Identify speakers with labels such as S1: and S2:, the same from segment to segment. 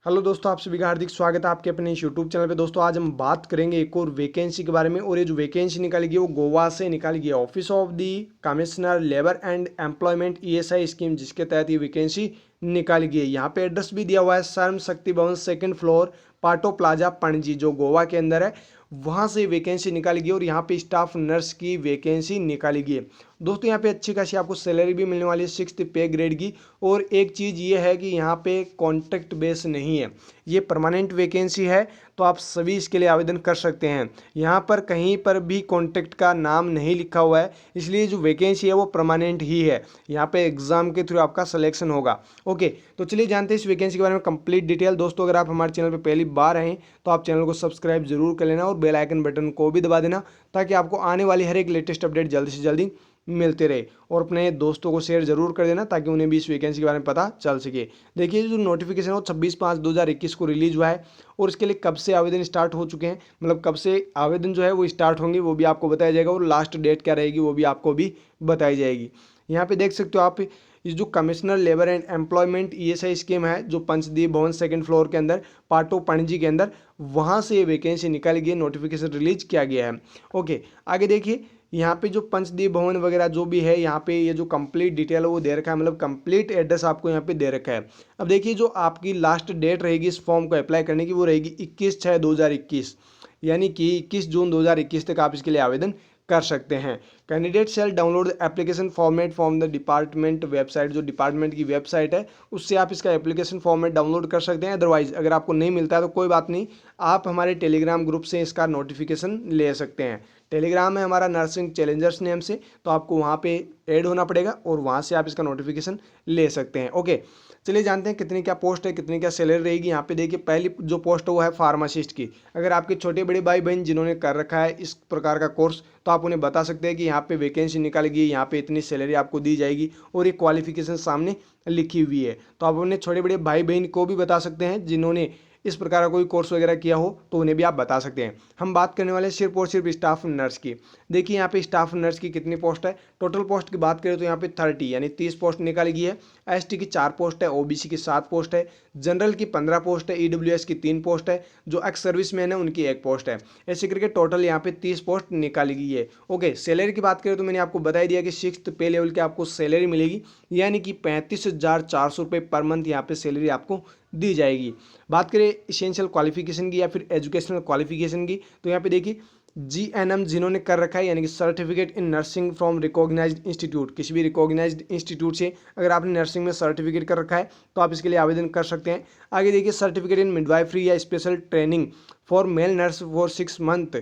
S1: Hello दोस्तों, आप सभी का हार्दिक स्वागत है आपके अपने इस यूट्यूब चैनल पे। दोस्तों आज हम बात करेंगे एक और वैकेंसी के बारे में, और ये जो वैकेंसी निकाली गई है वो गोवा से निकाली गई है। Office of the commissioner labour and employment ESI scheme, जिसके तहत ये वैकेंसी निकाली गई है। यहाँ पे एड्रेस भी दिया हुआ है, सर्म शक्ति भवन, second floor, Patto plaza, Panaji, जो गोवा के अंदर है। वहाँ से वैकेंसी निकाली गई और यहाँ पे स्टाफ नर्स की वैकेंसी निकाली गई है। दोस्तों यहाँ पे अच्छी खासी आपको सैलरी भी मिलने वाली है 6th पे ग्रेड की। और एक चीज़ ये है कि यहाँ पे कॉन्ट्रैक्ट बेस नहीं है, ये परमानेंट वैकेंसी है, तो आप सभी इसके लिए आवेदन कर सकते हैं। यहाँ पर कहीं पर भी कॉन्ट्रैक्ट का नाम नहीं लिखा हुआ है, इसलिए जो वैकेंसी है वो परमानेंट ही है। यहाँ पे एग्जाम के थ्रू आपका सिलेक्शन होगा। ओके, तो चलिए जानते हैं इस वैकेंसी के बारे में कंप्लीट डिटेल। दोस्तों अगर आप हमारे चैनल पर पहली बार आए तो आप चैनल को सब्सक्राइब जरूर कर लेना और बेल आइकन बटन को भी दबा देना, ताकि आपको आने वाली हर एक लेटेस्ट अपडेट जल्दी से जल्दी मिलते रहे। और अपने दोस्तों को शेयर जरूर कर देना ताकि उन्हें भी इस वैकेंसी के बारे में पता चल सके। देखिए जो नोटिफिकेशन है वो 26/5/2021 को रिलीज हुआ है, और इसके लिए कब से आवेदन स्टार्ट हो चुके हैं, मतलब कब से आवेदन जो है वो स्टार्ट होंगे वो भी आपको बताया जाएगा, और लास्ट डेट क्या रहेगी वो भी आपको भी बताई जाएगी। यहाँ पे देख सकते हो आप, इस जो commissioner labour and employment ESI scheme है, जो पंचदीप भवन सेकंड फ्लोर के अंदर पाटो पणजी के अंदर, वहाँ से ये वैकेंसी निकाली गई, नोटिफिकेशन रिलीज किया गया है। ओके, आगे देखिए यहाँ पे जो पंचदीप भवन वगैरह जो भी है, यहाँ पे ये जो कंप्लीट डिटेल है वो दे रखा है, मतलब कंप्लीट एड्रेस आपको यहाँ पे दे रखा है। अब देखिए जो आपकी लास्ट डेट रहेगी इस फॉर्म को अप्लाई करने की, वो रहेगी 21/6/2021, यानी कि 21 जून 2021 तक आप इसके लिए आवेदन कर सकते हैं। Candidate shell download the application format from the department website, जो डिपार्टमेंट की वेबसाइट है उससे आप इसका एप्लीकेशन फॉर्मेट डाउनलोड कर सकते हैं। अदरवाइज अगर आपको नहीं मिलता है तो कोई बात नहीं, आप हमारे टेलीग्राम ग्रुप से इसका नोटिफिकेशन ले सकते हैं। टेलीग्राम है हमारा नर्सिंग चैलेंजर्स नेम से, तो आपको वहाँ पे ऐड होना पड़ेगा और वहाँ से आप इसका नोटिफिकेशन ले सकते हैं। ओके, चलिए जानते हैं कितनी क्या पोस्ट है, कितनी क्या सैलरी रहेगी। यहाँ पे देखिए पहली जो पोस्ट है वो है फार्मासिस्ट की। अगर आपके छोटे बड़े भाई बहन जिन्होंने कर रखा है इस प्रकार का कोर्स, तो आप उन्हें बता सकते हैं कि यहाँ पे वैकेंसी निकालेगी, यहाँ पे इतनी सैलरी आपको दी जाएगी, और ये क्वालिफिकेशन सामने लिखी हुई है। तो आप अपने छोटे बड़े भाई बहन को भी बता सकते हैं जिन्होंने इस प्रकार का कोई कोर्स वगैरह किया हो, तो उन्हें भी आप बता सकते हैं। हम बात करने वाले सिर्फ और सिर्फ स्टाफ नर्स की। देखिए यहाँ पे स्टाफ नर्स की कितनी पोस्ट है। टोटल पोस्ट की बात करें तो यहाँ पे 30 यानी 30 पोस्ट निकाली गई है। एसटी की 4 पोस्ट है, ओबीसी की 7 पोस्ट है, जनरल की 15 पोस्ट है, ईडब्ल्यूएस की 3 पोस्ट है, जो एक्स सर्विसमैन है उनकी 1 पोस्ट है। ऐसे करके टोटल यहाँ पे 30 पोस्ट निकाली गई है। ओके, सैलरी की बात करें तो मैंने आपको बता दिया कि 6th पे लेवल की आपको सैलरी मिलेगी, यानी कि 35,400 रुपये पर मंथ यहाँ पे सैलरी आपको दी जाएगी। बात करें इसेंशियल क्वालिफिकेशन की या फिर एजुकेशनल क्वालिफिकेशन की, तो यहाँ पे देखिए जीएनएम जिन्होंने कर रखा है, यानी कि certificate in nursing from recognised institute, किसी भी रिकॉग्नाइज्ड इंस्टीट्यूट से अगर आपने नर्सिंग में सर्टिफिकेट कर रखा है तो आप इसके लिए आवेदन कर सकते हैं। आगे देखिए सर्टिफिकेट इन मिडवाइफरी या special training for male nurse for 6 month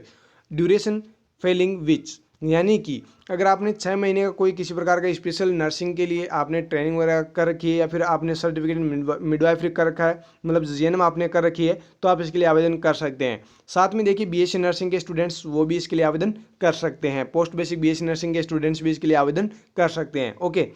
S1: duration Fehling विच, यानी कि अगर आपने 6 महीने का कोई किसी प्रकार का स्पेशल नर्सिंग के लिए आपने ट्रेनिंग वगैरह कर रखी है, या फिर आपने सर्टिफिकेट मिडवाइफरी कर रखा है, मतलब जीएनएम आपने कर रखी है, तो आप इसके लिए आवेदन कर सकते हैं। साथ में देखिए बीएससी नर्सिंग के स्टूडेंट्स वो भी इसके लिए आवेदन कर सकते हैं। पोस्ट बेसिक बीएससी नर्सिंग के स्टूडेंट्स भी इसके लिए आवेदन कर सकते हैं। ओके,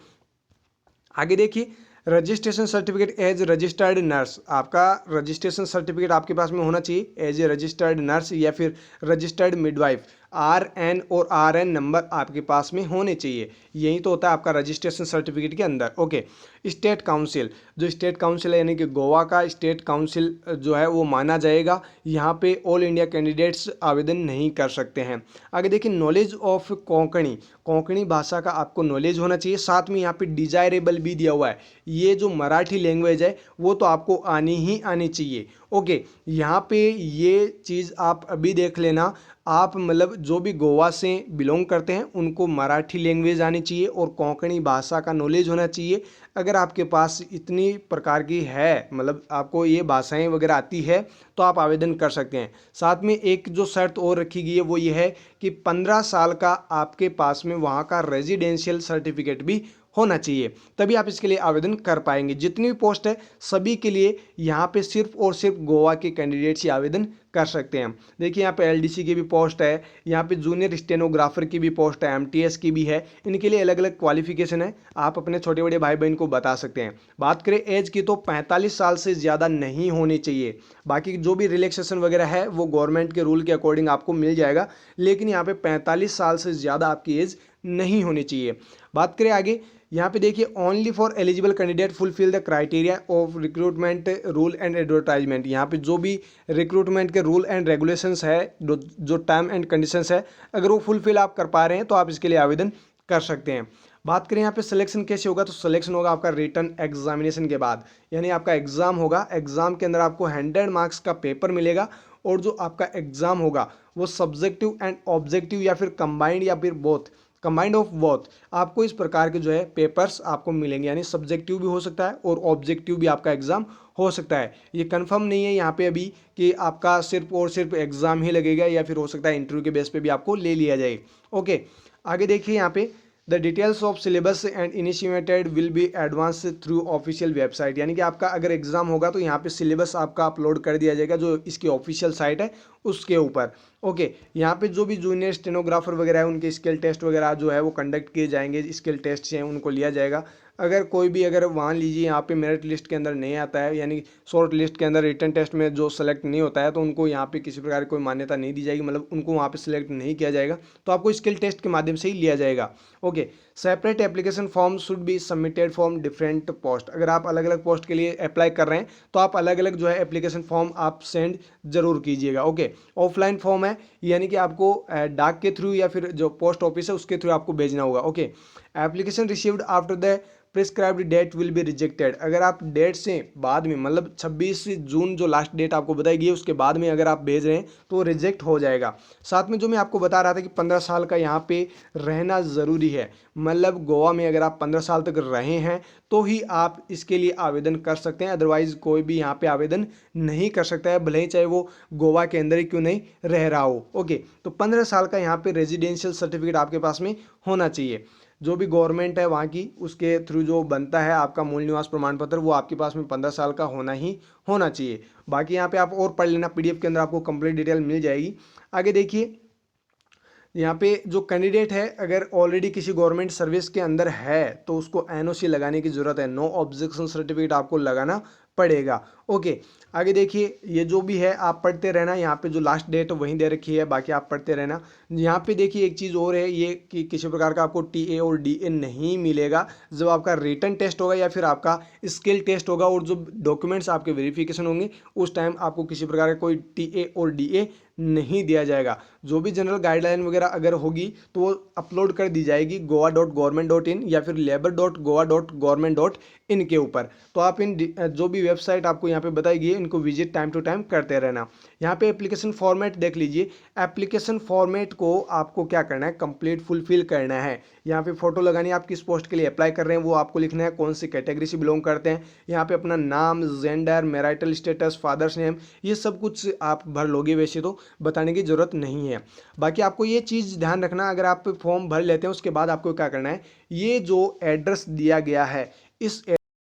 S1: आगे देखिए registration certificate as registered nurse, आपका रजिस्ट्रेशन सर्टिफिकेट आपके पास में होना चाहिए एज ए रजिस्टर्ड नर्स या फिर रजिस्टर्ड मिडवाइफ। आरएन और आरएन नंबर आपके पास में होने चाहिए, यही तो होता है आपका रजिस्ट्रेशन सर्टिफिकेट के अंदर। ओके, स्टेट काउंसिल, जो स्टेट काउंसिल है यानी कि गोवा का स्टेट काउंसिल जो है वो माना जाएगा। यहाँ पे ऑल इंडिया कैंडिडेट्स आवेदन नहीं कर सकते हैं। आगे देखिए नॉलेज ऑफ कोंकणी, कोंकणी भाषा का आपको नॉलेज होना चाहिए। साथ में यहाँ पे डिजायरेबल भी दिया हुआ है, ये जो मराठी लैंग्वेज है वो तो आपको आनी ही आनी चाहिए। ओके, यहाँ पे ये चीज़ आप अभी देख लेना, आप मतलब जो भी गोवा से बिलोंग करते हैं उनको मराठी लैंग्वेज आनी चाहिए और कोंकणी भाषा का नॉलेज होना चाहिए। अगर आपके पास इतनी प्रकार की है, मतलब आपको ये भाषाएं वगैरह आती है, तो आप आवेदन कर सकते हैं। साथ में एक जो शर्त और रखी गई है वो ये है कि 15 साल का आपके पास में वहाँ का रेजिडेंशियल सर्टिफिकेट भी होना चाहिए, तभी आप इसके लिए आवेदन कर पाएंगे। जितनी भी पोस्ट है सभी के लिए यहाँ पे सिर्फ और सिर्फ गोवा के कैंडिडेट्स ही आवेदन कर सकते हैं। देखिए यहाँ पे एलडीसी की भी पोस्ट है, यहाँ पे जूनियर स्टेनोग्राफर की भी पोस्ट है, एमटीएस की भी है। इनके लिए अलग अलग क्वालिफिकेशन है, आप अपने छोटे बड़े भाई बहन को बता सकते हैं। बात करें एज की तो 45 साल से ज़्यादा नहीं होनी चाहिए। बाकी जो भी रिलैक्सेशन वगैरह है वो गवर्नमेंट के रूल के अकॉर्डिंग आपको मिल जाएगा, लेकिन यहाँ पे 45 साल से ज़्यादा आपकी एज नहीं होनी चाहिए। बात करें आगे यहाँ पे देखिए only for eligible candidate fulfil the criteria of recruitment rule and advertisement. यहाँ पे जो भी रिक्रूटमेंट के रूल एंड रेगुलेशंस है, जो टर्म एंड कंडीशंस है, अगर वो फुलफिल आप कर पा रहे हैं तो आप इसके लिए आवेदन कर सकते हैं। बात करें यहाँ पे सिलेक्शन कैसे होगा, तो सिलेक्शन होगा आपका रिटन एग्जामिनेशन के बाद, यानी आपका एग्जाम होगा, एग्जाम के अंदर आपको 100 मार्क्स का पेपर मिलेगा और जो आपका एग्जाम होगा वो सब्जेक्टिव एंड ऑब्जेक्टिव या फिर कंबाइंड या फिर बोथ, कंबाइंड ऑफ बोथ, आपको इस प्रकार के जो है पेपर्स आपको मिलेंगे, यानी सब्जेक्टिव भी हो सकता है और ऑब्जेक्टिव भी आपका एग्जाम हो सकता है। ये कंफर्म नहीं है यहाँ पे अभी कि आपका सिर्फ और सिर्फ एग्जाम ही लगेगा या फिर हो सकता है इंटरव्यू के बेस पे भी आपको ले लिया जाए। ओके, आगे देखिए यहाँ पे the details of syllabus and initiated will be advance through official website, यानी कि आपका अगर एग्जाम होगा तो यहाँ पे सिलेबस आपका अपलोड कर दिया जाएगा जो इसकी ऑफिशियल साइट है उसके ऊपर। ओके, यहाँ पे जो भी जूनियर स्टेनोग्राफर वगैरह है उनके स्किल टेस्ट वगैरह जो है वो कंडक्ट किए जाएंगे, स्किल टेस्ट हैं उनको लिया जाएगा। अगर कोई भी अगर मान लीजिए यहाँ पे मेरिट लिस्ट के अंदर नहीं आता है, यानी शॉर्ट लिस्ट के अंदर रिटन टेस्ट में जो सेलेक्ट नहीं होता है, तो उनको यहाँ पे किसी प्रकार की कोई मान्यता नहीं दी जाएगी, मतलब उनको वहाँ पे सिलेक्ट नहीं किया जाएगा, तो आपको स्किल टेस्ट के माध्यम से ही लिया जाएगा। Okay, separate application form should be submitted form different post, अगर आप अलग अलग पोस्ट के लिए अप्लाई कर रहे हैं तो आप अलग अलग जो है एप्लीकेशन फॉर्म आप सेंड जरूर कीजिएगा। ओके, ऑफलाइन फॉर्म है, यानी कि आपको डाक के थ्रू या फिर जो पोस्ट ऑफिस है उसके थ्रू आपको भेजना होगा। Okay, application received after the prescribed date will be rejected, अगर आप डेट से बाद में, मतलब 26 जून जो लास्ट डेट आपको बताई गई है उसके बाद में अगर आप भेज रहे हैं तो रिजेक्ट हो जाएगा। साथ में जो मैं आपको बता रहा था कि 15 साल का यहाँ पे रहना ज़रूरी है, मतलब गोवा में अगर आप 15 साल तक रहे हैं तो ही आप इसके लिए आवेदन कर सकते हैं, अदरवाइज कोई भी यहाँ पे आवेदन नहीं कर सकता है, भले ही चाहे वो गोवा के अंदर ही क्यों नहीं रह रहा हो। ओके, तो 15 साल का यहाँ पे रेजिडेंशियल सर्टिफिकेट आपके पास में होना चाहिए, जो भी गवर्नमेंट है वहाँ की उसके थ्रू जो बनता है आपका मूल निवास प्रमाण पत्र, वो आपके पास में 15 साल का होना ही होना चाहिए। बाकी यहाँ पे आप और पढ़ लेना, पीडीएफ के अंदर आपको कंप्लीट डिटेल मिल जाएगी। आगे देखिए यहाँ पे जो कैंडिडेट है अगर ऑलरेडी किसी गवर्नमेंट सर्विस के अंदर है तो उसको एनओसी लगाने की ज़रूरत है, नो ऑब्जेक्शन सर्टिफिकेट आपको लगाना पड़ेगा। ओके, आगे देखिए ये जो भी है आप पढ़ते रहना, यहाँ पे जो लास्ट डेट वहीं दे रखी है, बाकी आप पढ़ते रहना। यहाँ पे देखिए एक चीज़ और है ये कि किसी प्रकार का आपको टीए और डीए नहीं मिलेगा जब आपका रिटन टेस्ट होगा या फिर आपका स्किल टेस्ट होगा और जो डॉक्यूमेंट्स आपके वेरिफिकेशन होंगे उस टाइम आपको किसी प्रकार का कोई टीए और डीए नहीं दिया जाएगा। जो भी जनरल गाइडलाइन वगैरह अगर होगी तो वो अपलोड कर दी जाएगी goa.government.in या फिर labor.goa.government.in के ऊपर, तो आप इन जो भी वेबसाइट आपको यहाँ पे बताई गई है इनको विजिट टाइम टू टाइम करते रहना। यहाँ पे एप्लीकेशन फॉर्मेट देख लीजिए, एप्लीकेशन फॉर्मेट को आपको क्या करना है, कंप्लीट फुलफिल करना है। यहाँ पे फोटो लगानी है, आप किस पोस्ट के लिए अप्लाई कर रहे हैं वो आपको लिखना है, कौन सी कैटेगरी से बिलोंग करते हैं, यहाँ पे अपना नाम, gender, marital status, father's name, ये सब कुछ आप भर लोगे, वैसे तो बताने की ज़रूरत नहीं है। बाकी आपको ये चीज़ ध्यान रखना, अगर आप फॉर्म भर लेते हैं उसके बाद आपको क्या करना है, ये जो एड्रेस दिया गया है इस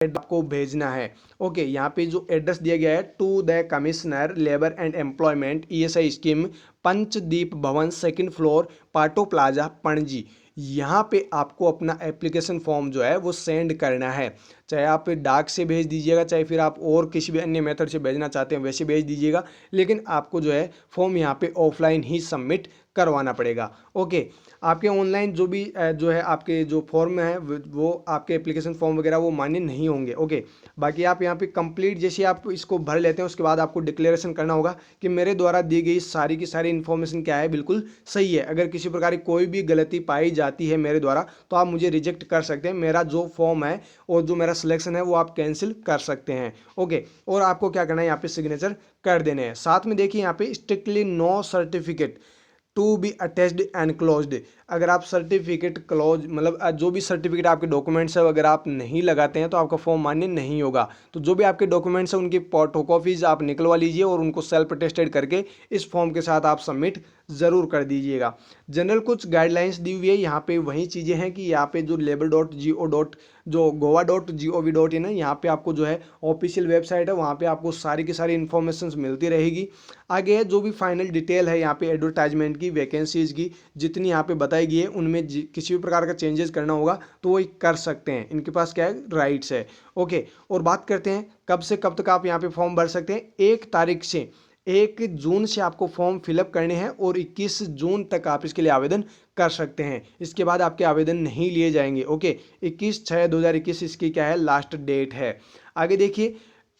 S1: आपको भेजना है। ओके, यहाँ पे जो एड्रेस दिया गया है, to the commissioner labour and employment ESI scheme, Panchdeep Bhavan, second floor, Patto plaza, Panaji, यहाँ पे आपको अपना एप्लीकेशन फॉर्म जो है वो सेंड करना है। चाहे आप डाक से भेज दीजिएगा, चाहे फिर आप और किसी भी अन्य मेथड से भेजना चाहते हैं वैसे भेज दीजिएगा, लेकिन आपको जो है फॉर्म यहाँ पे ऑफलाइन ही सबमिट करवाना पड़ेगा। ओके, आपके ऑनलाइन जो भी जो है आपके जो फॉर्म है वो आपके एप्लीकेशन फॉर्म वगैरह वो मान्य नहीं होंगे। ओके, बाकी आप यहाँ पे कंप्लीट जैसे आप इसको भर लेते हैं उसके बाद आपको डिक्लेरेशन करना होगा कि मेरे द्वारा दी गई सारी की सारी इन्फॉर्मेशन क्या है बिल्कुल सही है, अगर किसी प्रकार की कोई भी गलती पाई जाती है मेरे द्वारा तो आप मुझे रिजेक्ट कर सकते हैं, मेरा जो फॉर्म है और जो मेरा सिलेक्शन है वो आप कैंसिल कर सकते हैं। ओके, और आपको क्या करना है, यहाँ पे सिग्नेचर कर देने हैं। साथ में देखिए यहाँ पे strictly no certificate to be attached and closed, अगर आप सर्टिफिकेट क्लोज मतलब जो भी सर्टिफिकेट आपके डॉक्यूमेंट्स है अगर आप नहीं लगाते हैं तो आपका फॉर्म मान्य नहीं होगा। तो जो भी आपके डॉक्यूमेंट्स हैं उनकी फोटोकॉपीज आप निकलवा लीजिए और उनको सेल्फ अटेस्टेड करके इस फॉर्म के साथ आप सबमिट ज़रूर कर दीजिएगा। जनरल कुछ गाइडलाइंस दी हुई है, यहाँ पे वही चीज़ें हैं कि यहाँ पे जो goa.gov.in है, यहाँ पे आपको जो है ऑफिशियल वेबसाइट है, वहाँ पे आपको सारी की सारी इन्फॉर्मेशन मिलती रहेगी। आगे है जो भी फाइनल डिटेल है यहाँ पे एडवर्टाइजमेंट की, वैकेंसीज की जितनी यहाँ पे बताई गई है उनमें किसी भी प्रकार का चेंजेस करना होगा तो वो कर सकते हैं, इनके पास क्या है राइट्स है। ओके, और बात करते हैं कब से कब तक आप यहाँ पे फॉर्म भर सकते हैं। 1 तारीख से 1 जून से आपको फॉर्म फिलअप करने हैं और 21 जून तक आप इसके लिए आवेदन कर सकते हैं। इसके बाद आपके आवेदन नहीं लिए जाएंगे। ओके, 21/6/2021 इसकी क्या है, लास्ट डेट है। आगे देखिए,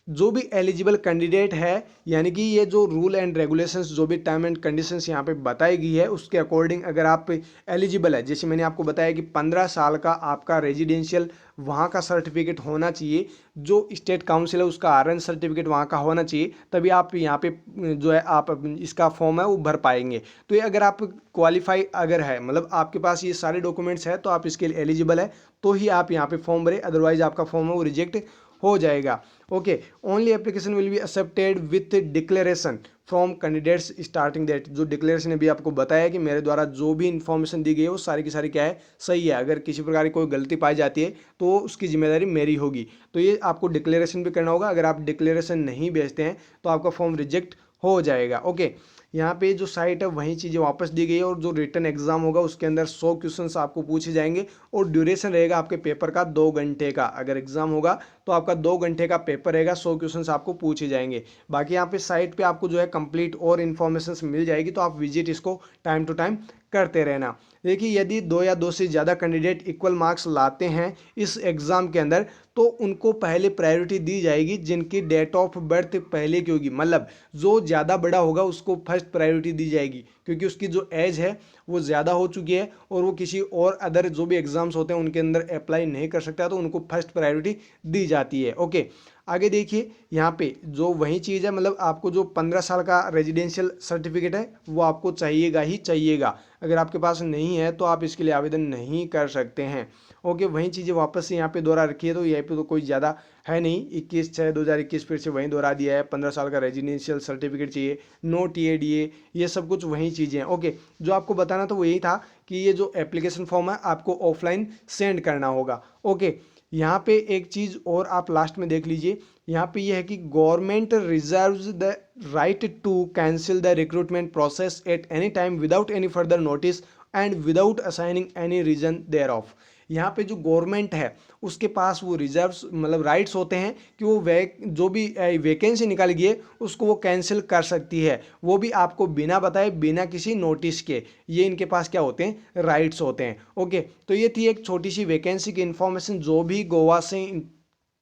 S1: जो भी एलिजिबल कैंडिडेट है, यानी कि ये जो रूल एंड रेगुलेशंस, जो भी टर्म एंड कंडीशंस यहाँ पे बताई गई है, उसके अकॉर्डिंग अगर आप एलिजिबल है, जैसे मैंने आपको बताया कि 15 साल का आपका रेजिडेंशियल वहाँ का सर्टिफिकेट होना चाहिए, जो स्टेट काउंसिल है उसका आरएन सर्टिफिकेट वहाँ का होना चाहिए, तभी आप यहाँ पे जो है आप इसका फॉर्म है वो भर पाएंगे। तो ये अगर आप क्वालिफाई अगर है, मतलब आपके पास ये सारे डॉक्यूमेंट्स है, तो आप इसके लिए एलिजिबल है, तो ही आप यहाँ पे फॉर्म भरें, अदरवाइज आपका फॉर्म है वो रिजेक्ट हो जाएगा। Okay, only application will be accepted with declaration from candidates starting date. जो डिक्लेरेशन अभी आपको बताया कि मेरे द्वारा जो भी इन्फॉर्मेशन दी गई है वो सारी की सारी क्या है, सही है। अगर किसी प्रकार की कोई गलती पाई जाती है तो उसकी जिम्मेदारी मेरी होगी। तो ये आपको डिक्लेरेशन भी करना होगा। अगर आप डिक्लेरेशन नहीं भेजते हैं तो आपका फॉर्म रिजेक्ट हो जाएगा। ओके, यहाँ पे जो साइट है वही चीज़ें वापस दी गई है, और जो रिटन एग्जाम होगा उसके अंदर 100 क्वेश्चंस आपको पूछे जाएंगे, और ड्यूरेशन रहेगा आपके पेपर का 2 घंटे का। अगर एग्जाम होगा तो आपका 2 घंटे का पेपर रहेगा, 100 क्वेश्चंस आपको पूछे जाएंगे। बाकी यहाँ पे साइट पे आपको जो है कंप्लीट और इन्फॉर्मेशन मिल जाएगी, तो आप विजिट इसको टाइम टू टाइम करते रहना। देखिए, यदि 2 या 2 से ज़्यादा कैंडिडेट इक्वल मार्क्स लाते हैं इस एग्ज़ाम के अंदर, तो उनको पहले प्रायोरिटी दी जाएगी जिनकी डेट ऑफ बर्थ पहले की होगी। मतलब जो ज़्यादा बड़ा होगा उसको फर्स्ट प्रायोरिटी दी जाएगी, क्योंकि उसकी जो एज है वो ज़्यादा हो चुकी है और वो किसी और अदर जो भी एग्ज़ाम्स होते हैं उनके अंदर अप्लाई नहीं कर सकता, तो उनको फर्स्ट प्रायोरिटी दी जाती है। ओके, आगे देखिए, यहाँ पे जो वही चीज़ है, मतलब आपको जो 15 साल का रेजिडेंशियल सर्टिफिकेट है वो आपको चाहिएगा ही चाहिएगा। अगर आपके पास नहीं है तो आप इसके लिए आवेदन नहीं कर सकते हैं। ओके, वही चीज़ें वापस से यहाँ पे दोहरा रखी है, तो यहाँ पे तो कोई ज़्यादा है नहीं। 21/6/2021 फिर से वहीं दोहरा दिया है। 15 साल का रेजिडेंशियल सर्टिफिकेट चाहिए, नो TADA, ये सब कुछ वही चीज़ें हैं। ओके, जो आपको बताना तो वो यही था कि ये जो एप्लीकेशन फॉर्म है आपको ऑफलाइन सेंड करना होगा। ओके, यहाँ पे एक चीज़ और आप लास्ट में देख लीजिए, यहाँ पे ये है कि government reserves the right to cancel the recruitment process at any time without any further notice and without assigning any reason thereof. यहाँ पे जो गवर्नमेंट है उसके पास वो रिजर्व्स, मतलब राइट्स होते हैं कि वो जो भी वैकेंसी निकाली गई है उसको वो कैंसिल कर सकती है, वो भी आपको बिना बताए, बिना किसी नोटिस के। ये इनके पास क्या होते हैं, राइट्स होते हैं। ओके, तो ये थी एक छोटी सी वैकेंसी की इन्फॉर्मेशन। जो भी गोवा से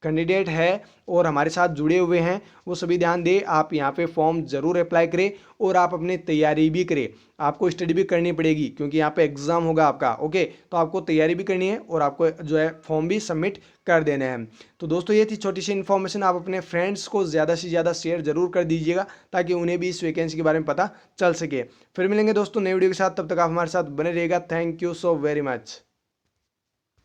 S1: कैंडिडेट है और हमारे साथ जुड़े हुए हैं वो सभी ध्यान दें, आप यहाँ पे फॉर्म ज़रूर अप्लाई करें और आप अपनी तैयारी भी करें। आपको स्टडी भी करनी पड़ेगी क्योंकि यहाँ पे एग्ज़ाम होगा आपका। ओके, तो आपको तैयारी भी करनी है और आपको जो है फॉर्म भी सबमिट कर देना है। तो दोस्तों, ये थी छोटी सी इन्फॉर्मेशन। आप अपने फ्रेंड्स को ज़्यादा से ज़्यादा शेयर ज़रूर कर दीजिएगा ताकि उन्हें भी इस वैकेंसी के बारे में पता चल सके। फिर मिलेंगे दोस्तों नई वीडियो के साथ, तब तक आप हमारे साथ बने रहिएगा। Thank you so very much.